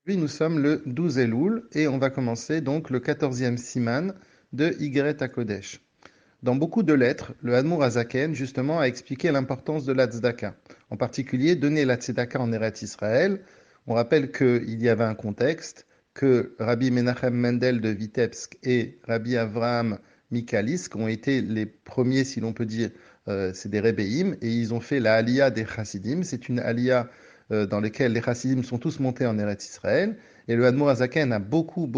Aujourd'hui, nous sommes le 12 Elul et on va commencer donc le 14e siman de Igeret HaKodesh. Dans beaucoup de lettres, le Admour Hazaken justement a expliqué l'importance de la tzedaka. En particulier, donner la tzedaka en Eretz Israël. On rappelle qu'il y avait un contexte, que Rabbi Menachem Mendel de Vitebsk et Rabbi Avraham Mikalisk ont été les premiers, si l'on peut dire, c'est des Rebbeim, et ils ont fait la Aliyah des Chassidim. C'est une Aliyah dans laquelle les Chassidim sont tous montés en Eretz Israël. Et le Admour Hazaken a beaucoup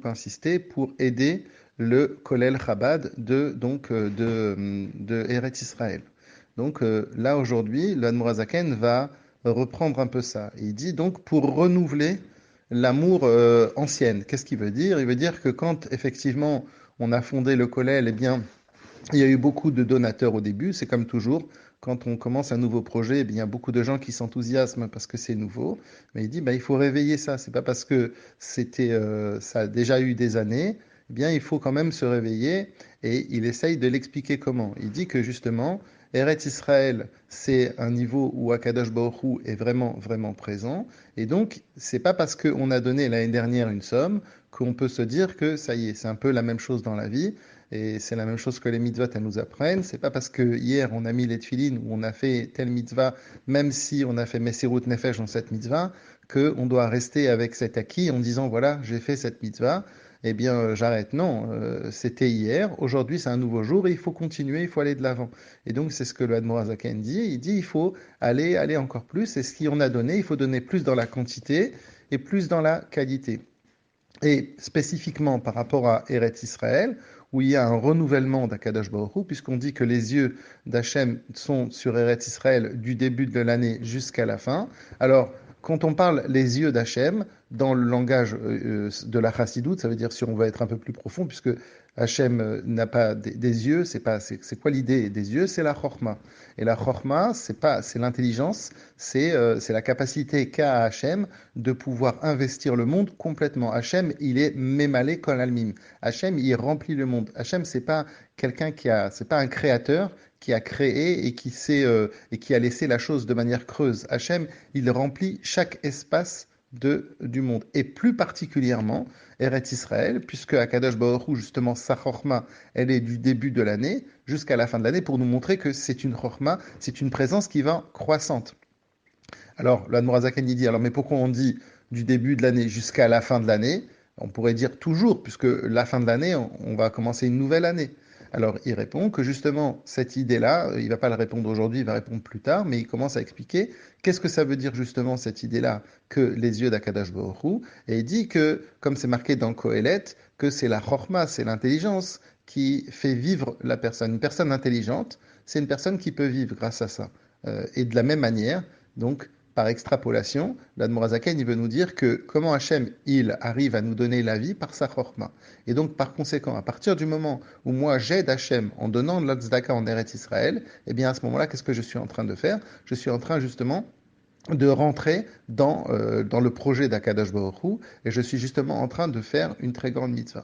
insisté pour aider le Kollel Chabad de Eretz Israël. Donc là aujourd'hui, l'Admour Hazaken va reprendre un peu ça. Il dit donc pour renouveler l'amour ancienne. Qu'est-ce qu'il veut dire? Il veut dire que quand effectivement on a fondé le Kollel, eh bien il y a eu beaucoup de donateurs au début, c'est comme toujours. Quand on commence un nouveau projet, eh bien, il y a beaucoup de gens qui s'enthousiasment parce que c'est nouveau. Mais il dit, bah, il faut réveiller ça. C'est pas parce que ça a déjà eu des années. Eh bien, il faut quand même se réveiller. Et il essaye de l'expliquer comment. Il dit que justement, Eretz Israël, c'est un niveau où Akadosh Baruch Hu est vraiment présent. Et donc, c'est pas parce qu'on a donné l'année dernière une somme qu'on peut se dire que ça y est. C'est un peu la même chose dans la vie. Et c'est la même chose que les mitzvot, elles nous apprennent. C'est pas parce que hier on a mis les tefilines ou on a fait telle mitzvah, même si on a fait Messirut Nefesh dans cette mitzvah, qu'on doit rester avec cet acquis en disant voilà, j'ai fait cette mitzvah, eh bien j'arrête. Non, c'était hier, aujourd'hui c'est un nouveau jour et il faut continuer, il faut aller de l'avant. Et donc c'est ce que le Admor Hazaken dit. Il dit il faut aller encore plus. Et ce qu'on a donné, il faut donner plus dans la quantité et plus dans la qualité. Et spécifiquement par rapport à Eretz Israël, où il y a un renouvellement d'Akadosh Baruch Hu, puisqu'on dit que les yeux d'Hachem sont sur Eretz Israël du début de l'année jusqu'à la fin. Alors, quand on parle les yeux d'Hachem, dans le langage de la Chassidoute, ça veut dire si on veut être un peu plus profond, puisque Hachem n'a pas des yeux, c'est quoi l'idée des yeux? C'est la Chorma. Et la Chorma, c'est l'intelligence, c'est la capacité qu'a Hachem de pouvoir investir le monde complètement. Hachem, il est mémalé kol almim. Hachem, il remplit le monde. Hachem, c'est pas un créateur qui a créé et qui a laissé la chose de manière creuse. Hachem, il remplit chaque espace du monde. Et plus particulièrement, Eretz Israël, puisque Akadosh Baruch Hu, justement, sa chorma, elle est du début de l'année jusqu'à la fin de l'année pour nous montrer que c'est une chorma, c'est une présence qui va croissante. Alors, l'Admorazaken dit, alors mais pourquoi on dit du début de l'année jusqu'à la fin de l'année? On pourrait dire toujours, puisque la fin de l'année, on va commencer une nouvelle année. Alors, il répond que justement, cette idée-là, il ne va pas le répondre aujourd'hui, il va répondre plus tard, mais il commence à expliquer qu'est-ce que ça veut dire justement cette idée-là que les yeux d'Akadash Baruch Hu, et il dit que, comme c'est marqué dans Kohelet, que c'est la chorma, c'est l'intelligence qui fait vivre la personne. Une personne intelligente, c'est une personne qui peut vivre grâce à ça. Et de la même manière, donc, par extrapolation, l'Admorazaken, il veut nous dire que comment Hachem, il arrive à nous donner la vie par sa chorma. Et donc, par conséquent, à partir du moment où moi j'aide Hachem en donnant de l'Otzdaka en Eretz Israël, eh bien à ce moment-là, qu'est-ce que je suis en train de faire? Je suis en train justement de rentrer dans le projet d'Akadosh Baruch Hu, et je suis justement en train de faire une très grande mitzvah.